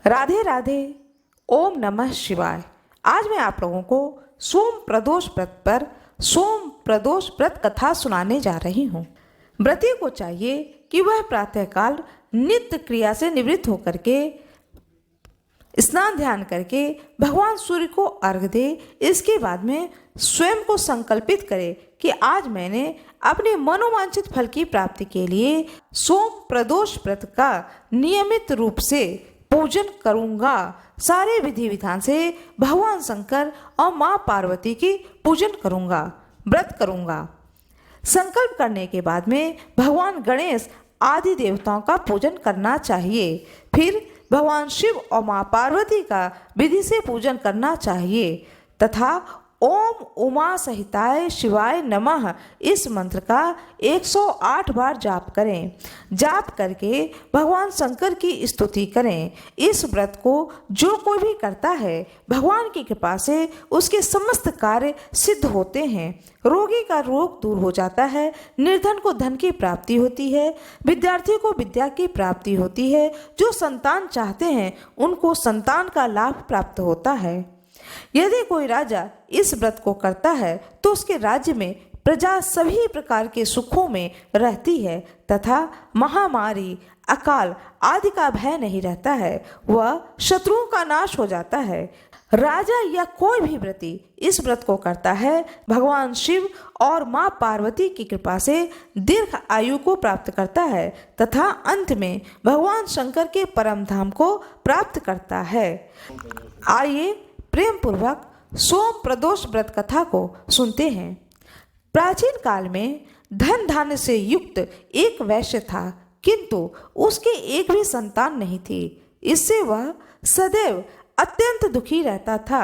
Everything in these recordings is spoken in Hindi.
राधे राधे। ओम नमः शिवाय। आज मैं आप लोगों को सोम प्रदोष व्रत पर सोम प्रदोष व्रत कथा सुनाने जा रही हूँ। व्रती को चाहिए कि वह प्रातःकाल नित्य क्रिया से निवृत्त होकर के स्नान ध्यान करके भगवान सूर्य को अर्घ्य दे। इसके बाद में स्वयं को संकल्पित करे कि आज मैंने अपने मनोवांछित फल की प्राप्ति के लिए सोम प्रदोष व्रत का नियमित रूप से पूजन करूंगा। सारे विधि विधान से भगवान शंकर और माँ पार्वती की पूजन करूंगा, व्रत करूंगा। संकल्प करने के बाद में भगवान गणेश आदि देवताओं का पूजन करना चाहिए। फिर भगवान शिव और माँ पार्वती का विधि से पूजन करना चाहिए तथा ओम उमा सहिताय शिवाय नमः इस मंत्र का 108 बार जाप करें। जाप करके भगवान शंकर की स्तुति करें। इस व्रत को जो कोई भी करता है भगवान की कृपा से उसके समस्त कार्य सिद्ध होते हैं। रोगी का रोग दूर हो जाता है, निर्धन को धन की प्राप्ति होती है, विद्यार्थी को विद्या की प्राप्ति होती है, जो संतान चाहते हैं उनको संतान का लाभ प्राप्त होता है। यदि कोई राजा इस व्रत को करता है तो उसके राज्य में प्रजा सभी प्रकार के सुखों में रहती है तथा महामारी, अकाल आदि का भय नहीं रहता है, वह शत्रुओं का नाश हो जाता है। राजा या कोई भी व्रती इस व्रत को करता है भगवान शिव और माँ पार्वती की कृपा से दीर्घ आयु को प्राप्त करता है तथा अंत में भगवान शंकर के परम धाम को प्राप्त करता है। आइए प्रेम पूर्वक सोम प्रदोष व्रत कथा को सुनते हैं। प्राचीन काल में धन धान्य से युक्त एक वैश्य था, किंतु उसके एक भी संतान नहीं थी। इससे वह सदैव अत्यंत दुखी रहता था।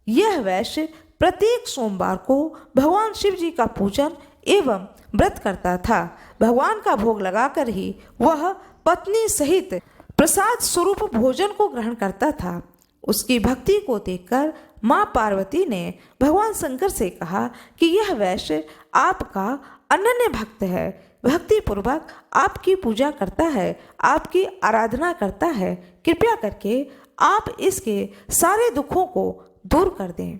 यह वैश्य प्रत्येक सोमवार को भगवान शिव जी का पूजन एवं व्रत करता था। भगवान का भोग लगाकर ही वह पत्नी सहित प्रसाद स्वरूप भोजन को ग्रहण करता था। उसकी भक्ति को देखकर माँ पार्वती ने भगवान शंकर से कहा कि यह वैश्य आपका अनन्य भक्त है, भक्ति पूर्वक आपकी पूजा करता है, आपकी आराधना करता है। कृपया करके आप इसके सारे दुखों को दूर कर दें।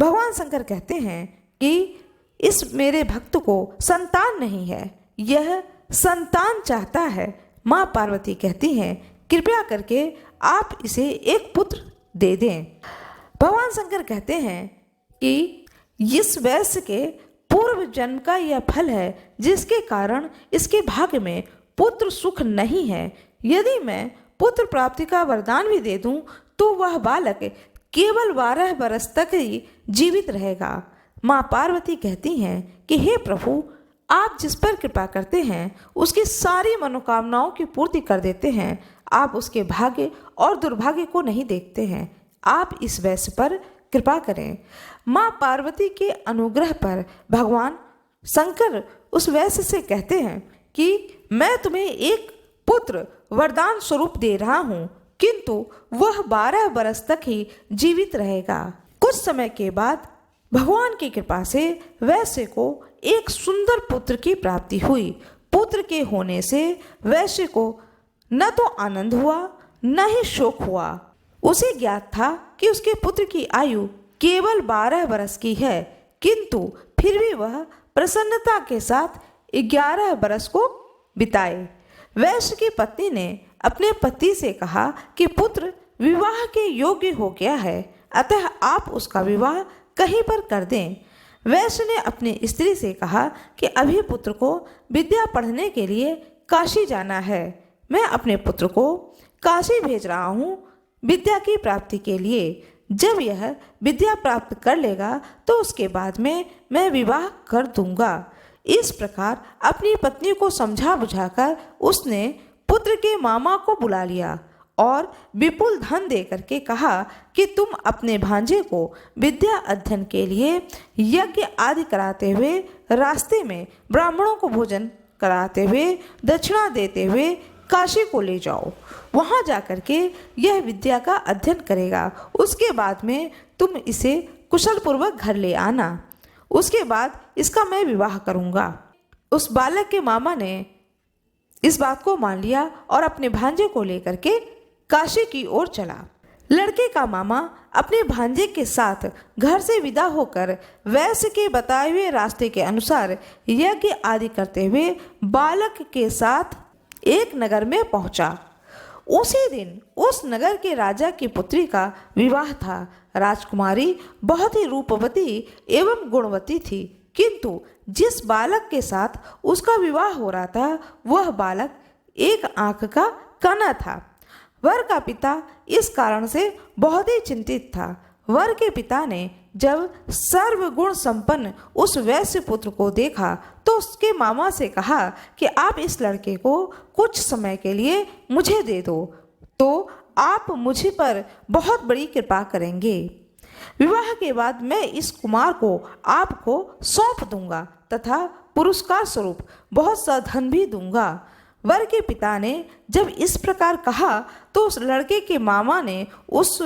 भगवान शंकर कहते हैं कि इस मेरे भक्त को संतान नहीं है, यह संतान चाहता है। माँ पार्वती कहती हैं कृपया करके आप इसे एक पुत्र दे दें। भगवान शंकर कहते हैं कि इस वैश्य के पूर्व जन्म का यह फल है जिसके कारण इसके भाग्य में पुत्र सुख नहीं है। यदि मैं पुत्र प्राप्ति का वरदान भी दे दूं तो वह बालक केवल 12 वर्ष तक ही जीवित रहेगा। माँ पार्वती कहती हैं कि हे प्रभु, आप जिस पर कृपा करते हैं उसकी सारी मनोकामनाओं की पूर्ति कर देते हैं। आप उसके भाग्य और दुर्भाग्य को नहीं देखते हैं। आप इस वैश्य पर कृपा करें। माँ पार्वती के अनुग्रह पर भगवान शंकर उस वैश्य से कहते हैं कि मैं तुम्हें एक पुत्र वरदान स्वरूप दे रहा हूँ, किंतु वह 12 वर्ष तक ही जीवित रहेगा। कुछ समय के बाद भगवान की कृपा से वैश्य को एक सुंदर पुत्र की प्राप्ति हुई। पुत्र के होने से वैश्य को न तो आनंद हुआ न ही शोक हुआ। उसे ज्ञात था कि उसके पुत्र की आयु केवल 12 वर्ष की है, किंतु फिर भी वह प्रसन्नता के साथ 11 वर्ष को बिताए। वैश्य की पत्नी ने अपने पति से कहा कि पुत्र विवाह के योग्य हो गया है, अतः आप उसका विवाह कहीं पर कर दें। वैश्य ने अपनी स्त्री से कहा कि अभी पुत्र को विद्या पढ़ने के लिए काशी जाना है। मैं अपने पुत्र को काशी भेज रहा हूँ विद्या की प्राप्ति के लिए। जब यह विद्या प्राप्त कर लेगा तो उसके बाद में मैं विवाह कर दूंगा। इस प्रकार अपनी पत्नी को समझा बुझाकर उसने पुत्र के मामा को बुला लिया और विपुल धन दे करके कहा कि तुम अपने भांजे को विद्या अध्ययन के लिए यज्ञ आदि कराते हुए, रास्ते में ब्राह्मणों को भोजन कराते हुए, दक्षिणा देते हुए काशी को ले जाओ। वहाँ जाकर के यह विद्या का अध्ययन करेगा। उसके बाद में तुम इसे कुशल पूर्वक घर ले आना। उसके बाद इसका मैं विवाह करूँगा। उस बालक के मामा ने इस बात को मान लिया और अपने भांजे को लेकर के काशी की ओर चला। लड़के का मामा अपने भांजे के साथ घर से विदा होकर वैश्य के बताए हुए रास्ते के अनुसार यज्ञ आदि करते हुए बालक के साथ एक नगर में पहुंचा। उसी दिन उस नगर के राजा की पुत्री का विवाह था। राजकुमारी बहुत ही रूपवती एवं गुणवती थी, किंतु जिस बालक के साथ उसका विवाह हो रहा था वह बालक एक आंख का काना था। वर का पिता इस कारण से बहुत ही चिंतित था। वर के पिता ने जब सर्वगुण संपन्न उस वैश्य पुत्र को देखा तो उसके मामा से कहा कि आप इस लड़के को कुछ समय के लिए मुझे दे दो तो आप मुझे पर बहुत बड़ी कृपा करेंगे। विवाह के बाद मैं इस कुमार को आपको सौंप दूंगा तथा पुरस्कार स्वरूप बहुत सा धन भी दूंगा। वर के पिता ने जब इस प्रकार कहा तो उस लड़के के मामा ने उस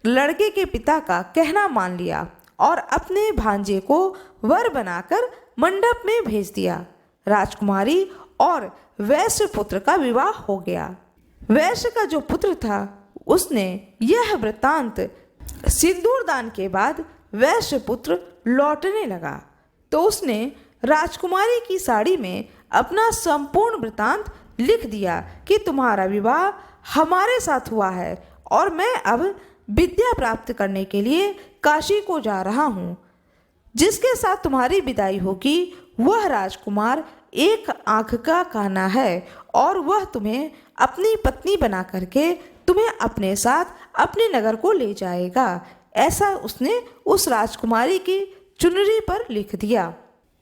लड़के के पिता का कहना मान लिया और अपने भांजे को वर बनाकर मंडप में भेज दिया। राजकुमारी और वैश्य पुत्र का विवाह हो गया। वैश्य का जो पुत्र था उसने यह वृत्तांत सिंदूर दान के बाद वैश्य पुत्र लौटने लगा तो उसने राजकुमारी की साड़ी में अपना संपूर्ण वृत्तांत लिख दिया कि तुम्हारा विवाह हमारे साथ हुआ है और मैं अब विद्या प्राप्त करने के लिए काशी को जा रहा हूँ। जिसके साथ तुम्हारी विदाई होगी वह राजकुमार एक आंख का काना है और वह तुम्हें अपनी पत्नी बना करके तुम्हें अपने साथ अपने नगर को ले जाएगा। ऐसा उसने उस राजकुमारी की चुनरी पर लिख दिया।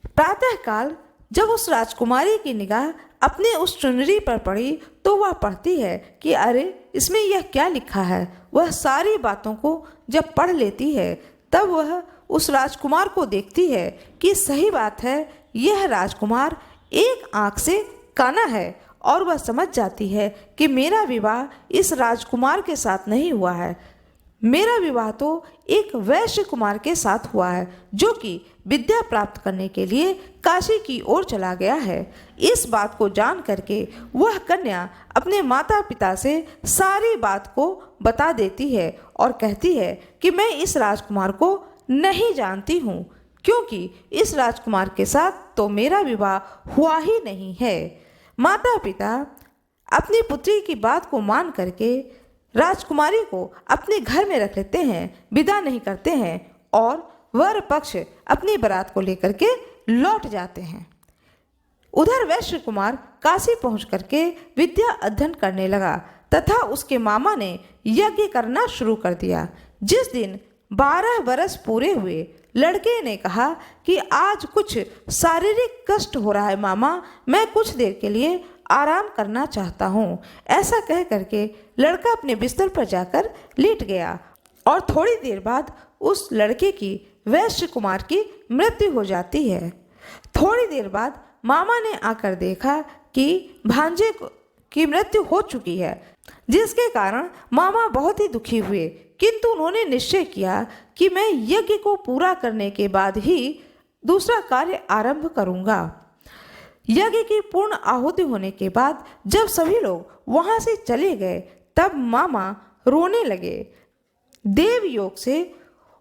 प्रातःकाल जब उस राजकुमारी की निगाह अपने उस चुनरी पर पड़ी तो वह पढ़ती है कि अरे इसमें यह क्या लिखा है। वह सारी बातों को जब पढ़ लेती है तब वह उस राजकुमार को देखती है कि सही बात है, यह राजकुमार एक आंख से काना है और वह समझ जाती है कि मेरा विवाह इस राजकुमार के साथ नहीं हुआ है, मेरा विवाह तो एक वैश्य कुमार के साथ हुआ है जो कि विद्या प्राप्त करने के लिए काशी की ओर चला गया है। इस बात को जान करके वह कन्या अपने माता पिता से सारी बात को बता देती है और कहती है कि मैं इस राजकुमार को नहीं जानती हूँ, क्योंकि इस राजकुमार के साथ तो मेरा विवाह हुआ ही नहीं है। माता पिता अपनी पुत्री की बात को मान करके राजकुमारी को अपने घर में रख लेते हैं, विदा नहीं करते हैं और वर पक्ष अपनी बारात को लेकर के लौट जाते हैं। उधर वैश्य कुमार काशी पहुंच करके विद्या अध्ययन करने लगा तथा उसके मामा ने यज्ञ करना शुरू कर दिया। जिस दिन 12 बरस पूरे हुए लड़के ने कहा कि आज कुछ शारीरिक कष्ट हो रहा है मामा, मैं कुछ देर के लिए आराम करना चाहता हूँ। ऐसा कह करके लड़का अपने बिस्तर पर जाकर लेट गया और थोड़ी देर बाद उस लड़के की वैश्य कुमार की मृत्यु हो जाती है। थोड़ी देर बाद मामा ने आकर देखा कि भांजे की मृत्यु हो चुकी है, जिसके कारण मामा बहुत ही दुखी हुए, किंतु उन्होंने निश्चय किया कि मैं यज्ञ को पूरा करने के बाद ही दूसरा कार्य आरंभ करूंगा। यज्ञ की पूर्ण आहुति होने के बाद जब सभी लोग वहां से चले गए तब मामा रोने लगे। देव योग से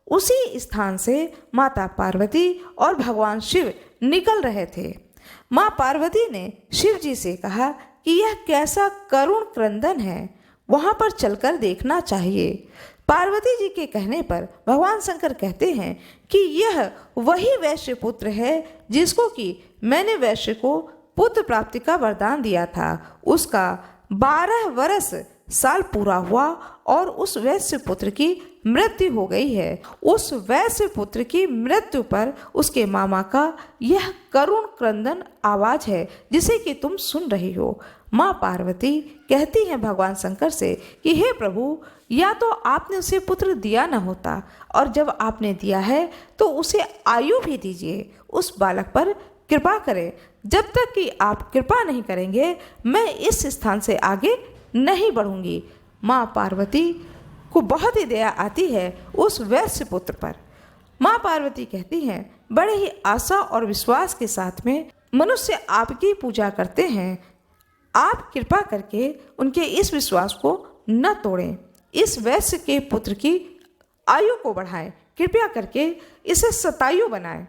उसी स्थान से माता पार्वती और भगवान शिव निकल रहे थे। माँ पार्वती ने शिव जी से कहा कि यह कैसा करुण क्रंदन है, वहां पर चलकर देखना चाहिए। पार्वती जी के कहने पर भगवान शंकर कहते हैं कि यह वही वैश्य पुत्र है जिसको कि मैंने वैश्य को पुत्र प्राप्ति का वरदान दिया था। उसका 12 वर्ष साल पूरा हुआ और उस वैश्य पुत्र की मृत्यु हो गई है। उस वैश्य पुत्र की मृत्यु पर उसके मामा का यह करुण क्रंदन आवाज है जिसे कि तुम सुन रही हो। माँ पार्वती कहती हैं भगवान शंकर से कि हे प्रभु, या तो आपने उसे पुत्र दिया न होता और जब आपने दिया है तो उसे आयु भी दीजिए, उस बालक पर कृपा करें। जब तक कि आप कृपा नहीं करेंगे मैं इस स्थान से आगे नहीं बढ़ूंगी। माँ पार्वती को बहुत ही दया आती है उस वैश्य पुत्र पर। माँ पार्वती कहती हैं बड़े ही आशा और विश्वास के साथ में मनुष्य आपकी पूजा करते हैं, आप कृपा करके उनके इस विश्वास को न तोड़ें, इस वैश्य के पुत्र की आयु को बढ़ाएं, कृपया करके इसे शतायु बनाएं।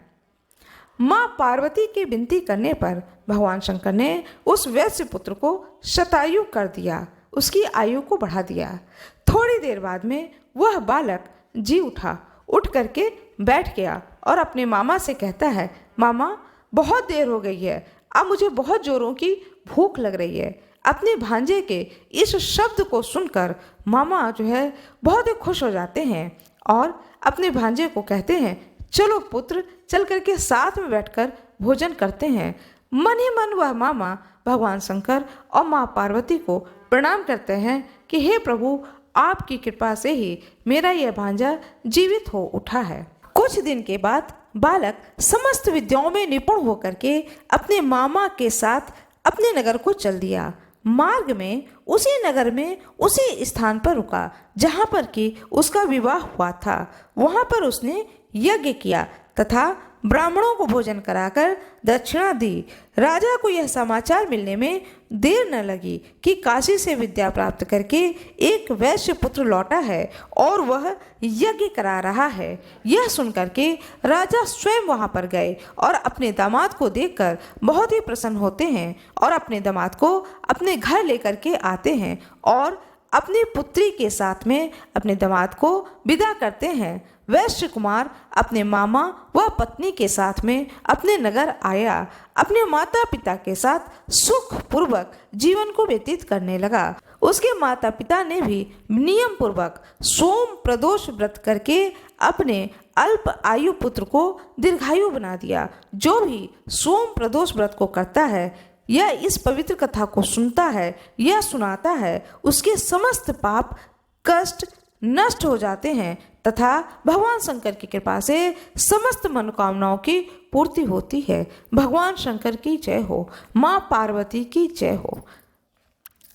माँ पार्वती की विनती करने पर भगवान शंकर ने उस वैश्य पुत्र को शतायु कर दिया, उसकी आयु को बढ़ा दिया। थोड़ी देर बाद में वह बालक जी उठा, उठ करके बैठ गया और अपने मामा से कहता है, मामा बहुत देर हो गई है, अब मुझे बहुत जोरों की भूख लग रही है। अपने भांजे के इस शब्द को सुनकर मामा जो है बहुत ही खुश हो जाते हैं और अपने भांजे को कहते हैं, चलो पुत्र, चल करके साथ में बैठकर भोजन करते हैं। मन ही मन वह मामा भगवान शंकर और माँ पार्वती को प्रणाम करते हैं कि हे प्रभु, आपकी कृपा से ही मेरा यह भांजा जीवित हो उठा है। कुछ दिन के बाद बालक समस्त विद्याओं में निपुण होकर के अपने मामा के साथ अपने नगर को चल दिया। मार्ग में उसी नगर में उसी स्थान पर रुका जहाँ पर कि उसका विवाह हुआ था। वहाँ पर उसने यज्ञ किया तथा ब्राह्मणों को भोजन कराकर दक्षिणा दी। राजा को यह समाचार मिलने में देर न लगी कि काशी से विद्या प्राप्त करके एक वैश्य पुत्र लौटा है और वह यज्ञ करा रहा है। यह सुनकर के राजा स्वयं वहां पर गए और अपने दामाद को देखकर बहुत ही प्रसन्न होते हैं और अपने दामाद को अपने घर लेकर के आते हैं और अपनी पुत्री के साथ में अपने दामाद को विदा करते हैं। वैश्य कुमार अपने मामा व पत्नी के साथ में अपने नगर आया, अपने माता पिता के साथ सुख पूर्वक जीवन को व्यतीत करने लगा। उसके माता पिता ने भी नियम पूर्वक सोम प्रदोष व्रत करके अपने अल्प आयु पुत्र को दीर्घायु बना दिया। जो भी सोम प्रदोष व्रत को करता है या इस पवित्र कथा को सुनता है या सुनाता है, उसके समस्त पाप कष्ट नष्ट हो जाते हैं तथा भगवान शंकर की कृपा से समस्त मनोकामनाओं की पूर्ति होती है। भगवान शंकर की जय हो, माँ पार्वती की जय हो।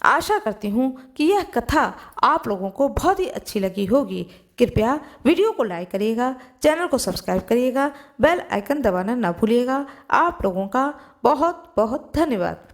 आशा करती हूँ कि यह कथा आप लोगों को बहुत ही अच्छी लगी होगी। कृपया वीडियो को लाइक करिएगा, चैनल को सब्सक्राइब करिएगा, बेल आइकन दबाना ना भूलिएगा। आप लोगों का बहुत बहुत धन्यवाद।